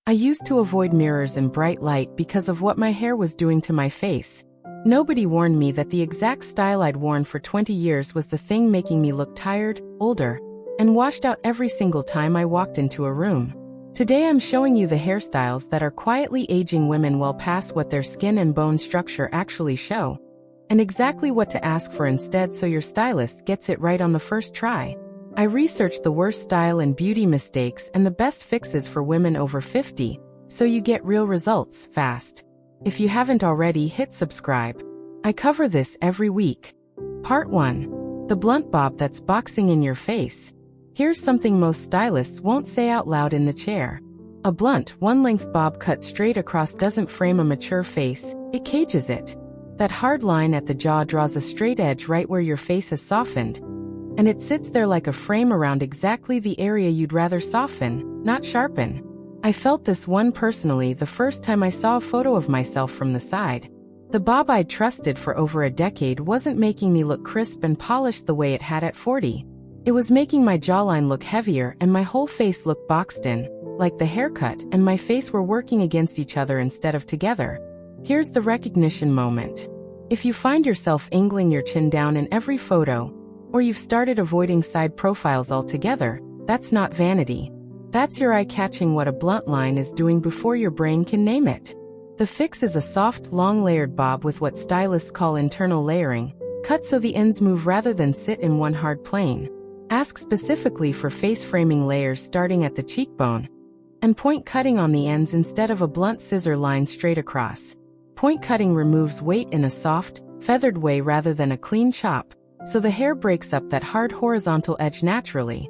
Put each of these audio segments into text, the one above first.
I used to avoid mirrors and bright light because of what my hair was doing to my face. Nobody warned me that the exact style I'd worn for 20 years was the thing making me look tired, older, and washed out every single time I walked into a room. Today I'm showing you the hairstyles that are quietly aging women well past what their skin and bone structure actually show, and exactly what to ask for instead so your stylist gets it right on the first try. I researched the worst style and beauty mistakes and the best fixes for women over 50, so you get real results fast. If you haven't already, hit subscribe. I cover this every week. Part 1. The blunt bob that's boxing in your face. Here's something most stylists won't say out loud in the chair. A blunt, one-length bob cut straight across doesn't frame a mature face, it cages it. That hard line at the jaw draws a straight edge right where your face has softened, and it sits there like a frame around exactly the area you'd rather soften, not sharpen. I felt this one personally the first time I saw a photo of myself from the side. The bob I'd trusted for over a decade wasn't making me look crisp and polished the way it had at 40. It was making my jawline look heavier and my whole face look boxed in, like the haircut and my face were working against each other instead of together. Here's the recognition moment. If you find yourself angling your chin down in every photo, or you've started avoiding side profiles altogether, that's not vanity. That's your eye catching what a blunt line is doing before your brain can name it. The fix is a soft, long layered bob with what stylists call internal layering, cut so the ends move rather than sit in one hard plane. Ask specifically for face framing layers starting at the cheekbone, and point cutting on the ends instead of a blunt scissor line straight across. Point cutting removes weight in a soft, feathered way rather than a clean chop, so the hair breaks up that hard horizontal edge naturally.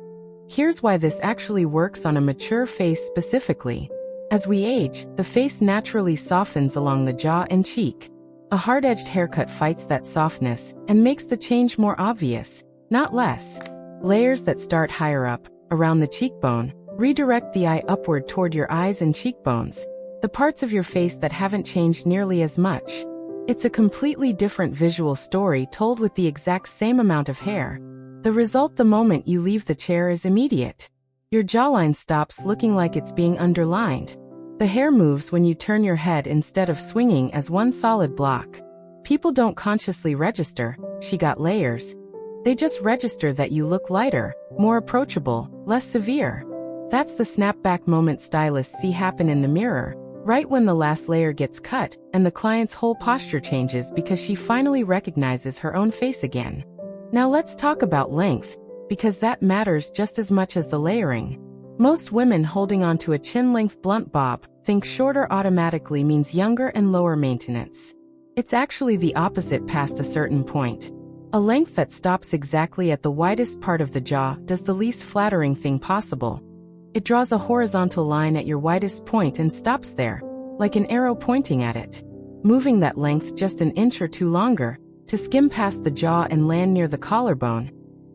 Here's why this actually works on a mature face specifically. As we age, the face naturally softens along the jaw and cheek. A hard-edged haircut fights that softness and makes the change more obvious, not less. Layers that start higher up, around the cheekbone, redirect the eye upward toward your eyes and cheekbones, the parts of your face that haven't changed nearly as much. It's a completely different visual story told with the exact same amount of hair. The result the moment you leave the chair is immediate. Your jawline stops looking like it's being underlined. The hair moves when you turn your head instead of swinging as one solid block. People don't consciously register, "She got layers." They just register that you look lighter, more approachable, less severe. That's the snapback moment stylists see happen in the mirror, right when the last layer gets cut, and the client's whole posture changes because she finally recognizes her own face again. Now let's talk about length, because that matters just as much as the layering. Most women holding onto a chin-length blunt bob think shorter automatically means younger and lower maintenance. It's actually the opposite past a certain point. A length that stops exactly at the widest part of the jaw does the least flattering thing possible. It draws a horizontal line at your widest point and stops there, like an arrow pointing at it. Moving that length just an inch or two longer, to skim past the jaw and land near the collarbone,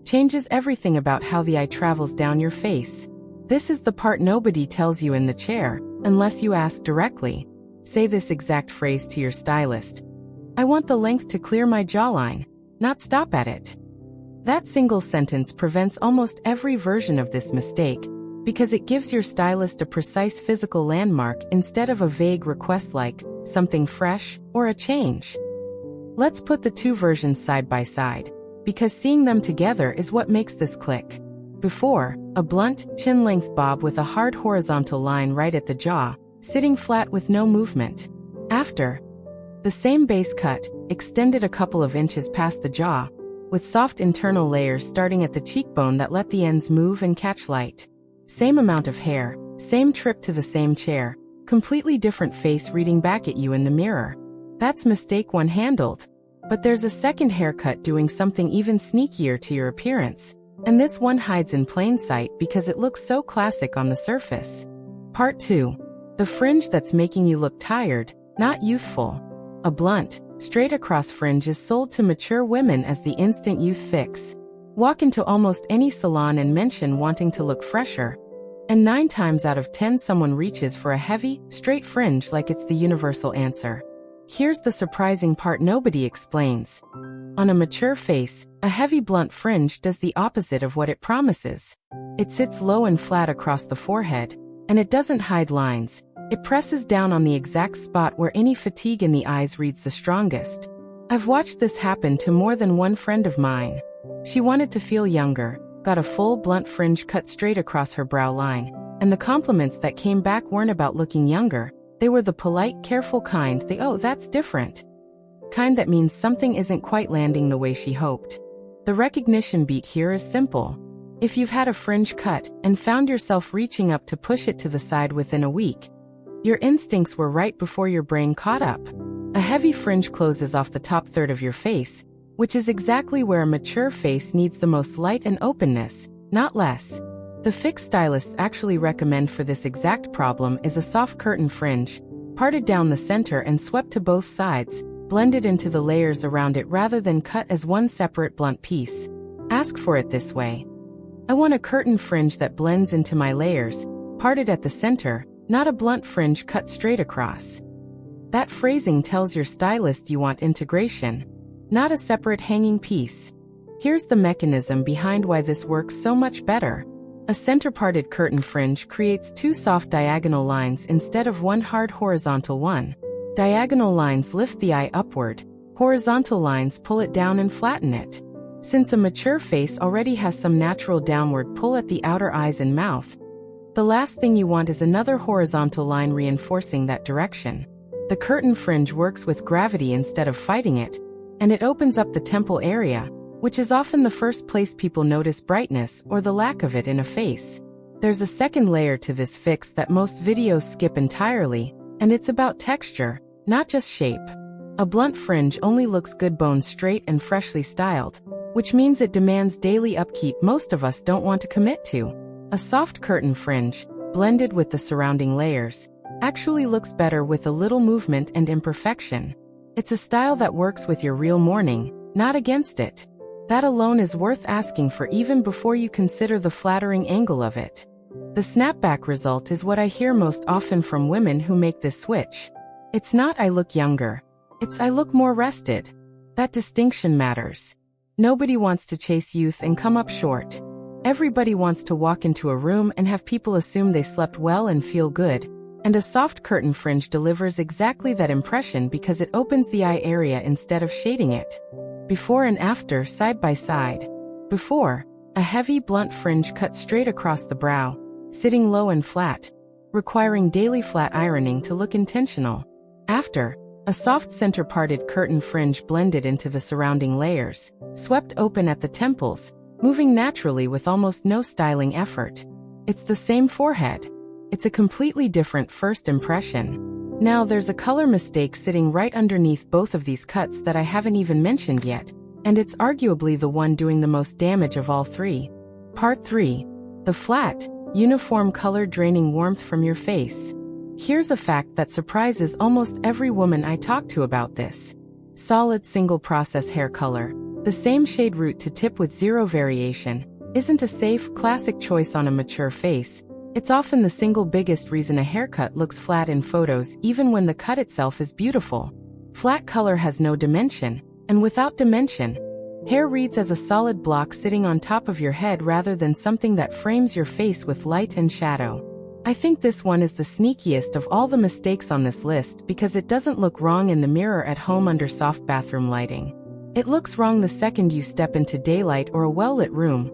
changes everything about how the eye travels down your face. This is the part nobody tells you in the chair, unless you ask directly. Say this exact phrase to your stylist. "I want the length to clear my jawline, not stop at it." That single sentence prevents almost every version of this mistake, because it gives your stylist a precise physical landmark instead of a vague request like, "something fresh," or "a change." Let's put the two versions side by side, because seeing them together is what makes this click. Before, a blunt, chin-length bob with a hard horizontal line right at the jaw, sitting flat with no movement. After, the same base cut, extended a couple of inches past the jaw, with soft internal layers starting at the cheekbone that let the ends move and catch light. Same amount of hair, same trip to the same chair, completely different face reading back at you in the mirror. That's mistake one handled. But there's a second haircut doing something even sneakier to your appearance, and this one hides in plain sight because it looks so classic on the surface. Part 2. The fringe that's making you look tired, not youthful. A blunt, straight across fringe is sold to mature women as the instant youth fix. Walk into almost any salon and mention wanting to look fresher, and 9 times out of 10 someone reaches for a heavy, straight fringe like it's the universal answer. Here's the surprising part nobody explains. On a mature face, a heavy blunt fringe does the opposite of what it promises. It sits low and flat across the forehead, And it doesn't hide lines. It presses down on the exact spot where any fatigue in the eyes reads the strongest. I've watched this happen to more than one friend of mine. She wanted to feel younger, got a full blunt fringe cut straight across her brow line, and the compliments that came back weren't about looking younger. They were the polite, careful kind, "Oh, that's different" kind that means something isn't quite landing the way she hoped. The recognition beat here is simple. If you've had a fringe cut and found yourself reaching up to push it to the side within a week, your instincts were right before your brain caught up. A heavy fringe closes off the top third of your face, which is exactly where a mature face needs the most light and openness, not less. The fix stylists actually recommend for this exact problem is a soft curtain fringe, parted down the center and swept to both sides, blended into the layers around it rather than cut as one separate blunt piece. Ask for it this way. I want a curtain fringe that blends into my layers, parted at the center, not a blunt fringe cut straight across. That phrasing tells your stylist you want integration, not a separate hanging piece. Here's the mechanism behind why this works so much better. A center-parted curtain fringe creates two soft diagonal lines instead of one hard horizontal one. Diagonal lines lift the eye upward, horizontal lines pull it down and flatten it. Since a mature face already has some natural downward pull at the outer eyes and mouth, the last thing you want is another horizontal line reinforcing that direction. The curtain fringe works with gravity instead of fighting it, and it opens up the temple area, which is often the first place people notice brightness or the lack of it in a face. There's a second layer to this fix that most videos skip entirely, and it's about texture, not just shape. A blunt fringe only looks good bone straight and freshly styled, which means it demands daily upkeep most of us don't want to commit to. A soft curtain fringe, blended with the surrounding layers, actually looks better with a little movement and imperfection. It's a style that works with your real morning, not against it. That alone is worth asking for even before you consider the flattering angle of it. The snapback result is what I hear most often from women who make this switch. It's not "I look younger." It's "I look more rested." That distinction matters. Nobody wants to chase youth and come up short. Everybody wants to walk into a room and have people assume they slept well and feel good. And a soft curtain fringe delivers exactly that impression because it opens the eye area instead of shading it. Before and after, side by side. Before, a heavy blunt fringe cut straight across the brow, sitting low and flat, requiring daily flat ironing to look intentional. After, a soft center-parted curtain fringe blended into the surrounding layers, swept open at the temples, moving naturally with almost no styling effort. It's the same forehead. It's a completely different first impression. Now there's a color mistake sitting right underneath both of these cuts that I haven't even mentioned yet, and it's arguably the one doing the most damage of all three. Part 3. The flat, uniform color draining warmth from your face. Here's a fact that surprises almost every woman I talk to about this. Solid single-process hair color, the same shade root to tip with zero variation, isn't a safe, classic choice on a mature face. It's often the single biggest reason a haircut looks flat in photos even when the cut itself is beautiful. Flat color has no dimension, and without dimension, hair reads as a solid block sitting on top of your head rather than something that frames your face with light and shadow. I think this one is the sneakiest of all the mistakes on this list because it doesn't look wrong in the mirror at home under soft bathroom lighting. It looks wrong the second you step into daylight or a well-lit room,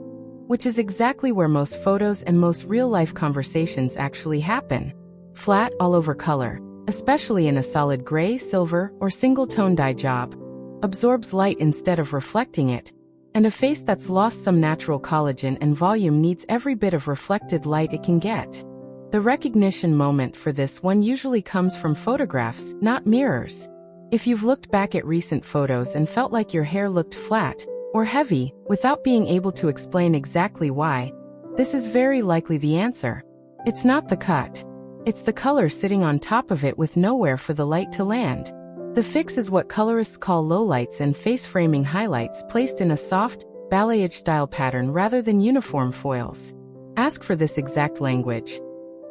which is exactly where most photos and most real-life conversations actually happen. Flat, all-over color, especially in a solid gray, silver, or single-tone dye job, absorbs light instead of reflecting it, and a face that's lost some natural collagen and volume needs every bit of reflected light it can get. The recognition moment for this one usually comes from photographs, not mirrors. If you've looked back at recent photos and felt like your hair looked flat or heavy, without being able to explain exactly why, this is very likely the answer. It's not the cut. It's the color sitting on top of it with nowhere for the light to land. The fix is what colorists call lowlights and face-framing highlights placed in a soft, balayage-style pattern rather than uniform foils. Ask for this exact language.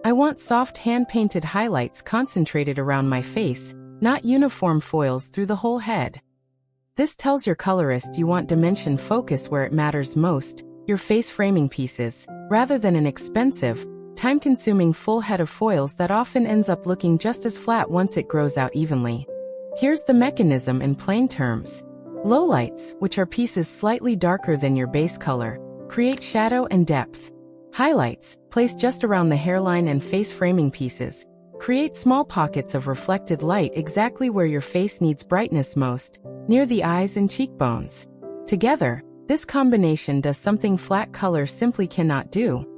I want soft hand-painted highlights concentrated around my face, not uniform foils through the whole head. This tells your colorist you want dimension focus where it matters most, your face framing pieces, rather than an expensive, time-consuming full head of foils that often ends up looking just as flat once it grows out evenly. Here's the mechanism in plain terms. Lowlights, which are pieces slightly darker than your base color, create shadow and depth. Highlights, placed just around the hairline and face framing pieces, create small pockets of reflected light exactly where your face needs brightness most, near the eyes and cheekbones. Together, this combination does something flat color simply cannot do.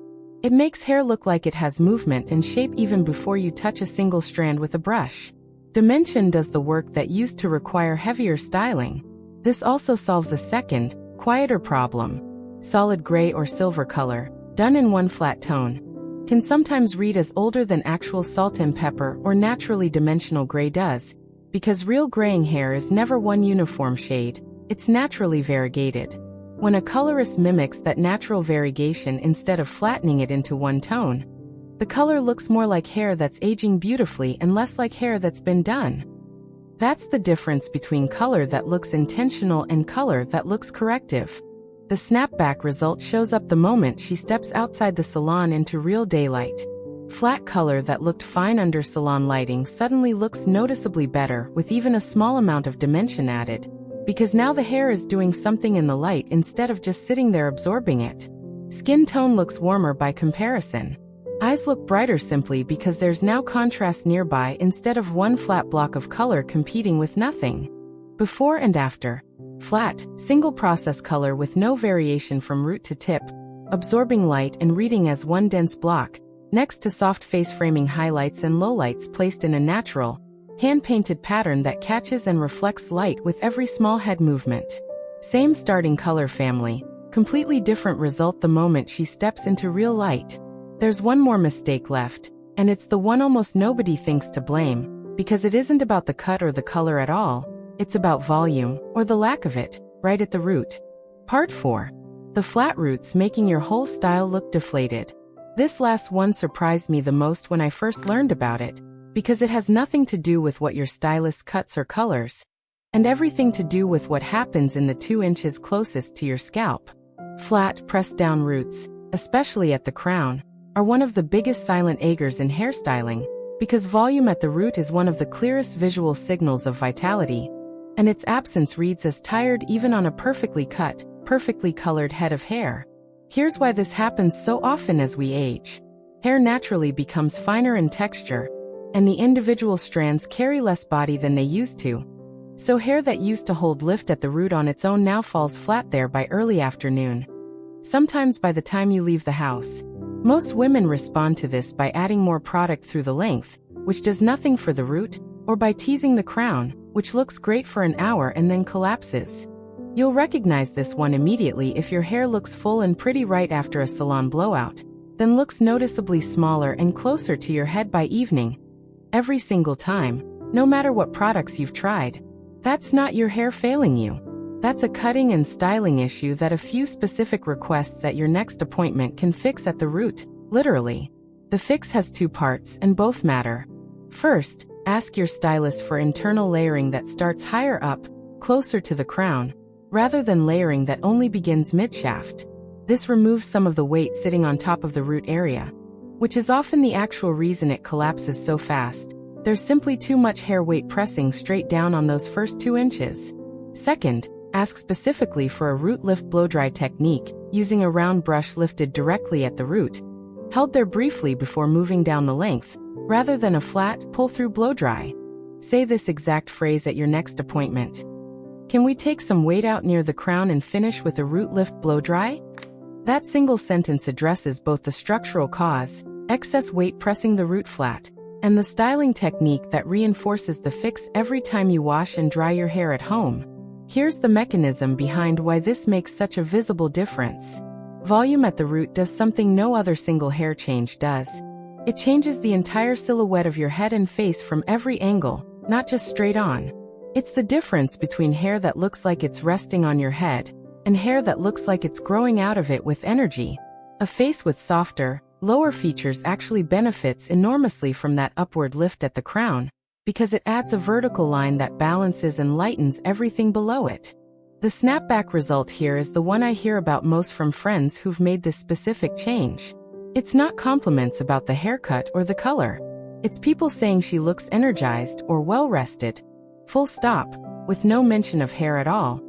It makes hair look like it has movement and shape even before you touch a single strand with a brush. Dimension does the work that used to require heavier styling. This also solves a second, quieter problem. Solid gray or silver color, done in one flat tone, can sometimes read as older than actual salt and pepper or naturally dimensional gray does, because real graying hair is never one uniform shade, it's naturally variegated. When a colorist mimics that natural variegation instead of flattening it into one tone, the color looks more like hair that's aging beautifully and less like hair that's been done. That's the difference between color that looks intentional and color that looks corrective. The snapback result shows up the moment she steps outside the salon into real daylight. Flat color that looked fine under salon lighting suddenly looks noticeably better with even a small amount of dimension added, because now the hair is doing something in the light instead of just sitting there absorbing it. Skin tone looks warmer by comparison. Eyes look brighter simply because there's now contrast nearby instead of one flat block of color competing with nothing. Before and after. Flat, single process color with no variation from root to tip, absorbing light and reading as one dense block, next to soft face framing highlights and lowlights placed in a natural, hand-painted pattern that catches and reflects light with every small head movement. Same starting color family, completely different result the moment she steps into real light. There's one more mistake left, and it's the one almost nobody thinks to blame, because it isn't about the cut or the color at all, it's about volume, or the lack of it, right at the root. Part 4. The flat roots making your whole style look deflated. This last one surprised me the most when I first learned about it, because it has nothing to do with what your stylist cuts or colors, and everything to do with what happens in the 2 inches closest to your scalp. Flat, pressed down roots, especially at the crown, are one of the biggest silent agers in hairstyling, because volume at the root is one of the clearest visual signals of vitality, and its absence reads as tired even on a perfectly cut, perfectly colored head of hair. Here's why this happens so often as we age. Hair naturally becomes finer in texture, and the individual strands carry less body than they used to. So hair that used to hold lift at the root on its own now falls flat there by early afternoon. Sometimes by the time you leave the house. Most women respond to this by adding more product through the length, which does nothing for the root, or by teasing the crown, which looks great for an hour and then collapses. You'll recognize this one immediately if your hair looks full and pretty right after a salon blowout, then looks noticeably smaller and closer to your head by evening. Every single time, no matter what products you've tried. That's not your hair failing you. That's a cutting and styling issue that a few specific requests at your next appointment can fix at the root, literally. The fix has 2 parts and both matter. First, ask your stylist for internal layering that starts higher up, closer to the crown, rather than layering that only begins mid-shaft. This removes some of the weight sitting on top of the root area, which is often the actual reason it collapses so fast. There's simply too much hair weight pressing straight down on those first 2 inches. Second, ask specifically for a root lift blow-dry technique, using a round brush lifted directly at the root, held there briefly before moving down the length, rather than a flat, pull-through blow-dry. Say this exact phrase at your next appointment. Can we take some weight out near the crown and finish with a root lift blow-dry? That single sentence addresses both the structural cause, excess weight pressing the root flat, and the styling technique that reinforces the fix every time you wash and dry your hair at home. Here's the mechanism behind why this makes such a visible difference. Volume at the root does something no other single hair change does. It changes the entire silhouette of your head and face from every angle, not just straight on. It's the difference between hair that looks like it's resting on your head, and hair that looks like it's growing out of it with energy. A face with softer, lower features actually benefits enormously from that upward lift at the crown, because it adds a vertical line that balances and lightens everything below it. The snapback result here is the one I hear about most from friends who've made this specific change. It's not compliments about the haircut or the color. It's people saying she looks energized or well-rested. Full stop, with no mention of hair at all.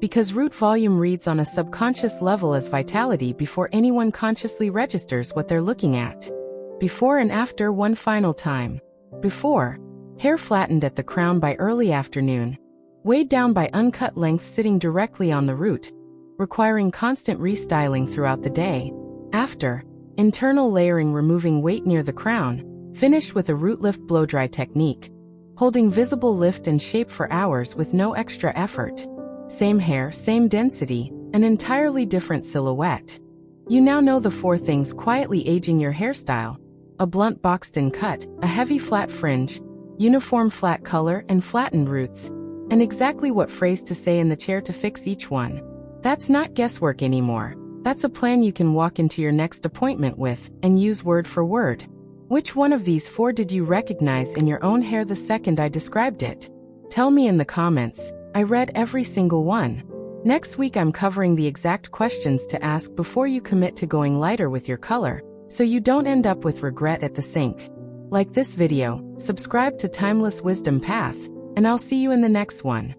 Because root volume reads on a subconscious level as vitality before anyone consciously registers what they're looking at. Before and after one final time. Before, hair flattened at the crown by early afternoon, weighed down by uncut length sitting directly on the root, requiring constant restyling throughout the day. After, internal layering removing weight near the crown, finished with a root lift blow-dry technique, holding visible lift and shape for hours with no extra effort. Same hair, same density, an entirely different silhouette. You now know the 4 things quietly aging your hairstyle: a blunt boxed-in cut, a heavy flat fringe, uniform flat color and flattened roots, and exactly what phrase to say in the chair to fix each one. That's not guesswork anymore. That's a plan you can walk into your next appointment with and use word for word. Which one of these 4 did you recognize in your own hair the second I described it? Tell me in the comments. I read every single one. Next week I'm covering the exact questions to ask before you commit to going lighter with your color, so you don't end up with regret at the sink. Like this video, subscribe to Timeless Wisdom Path, and I'll see you in the next one.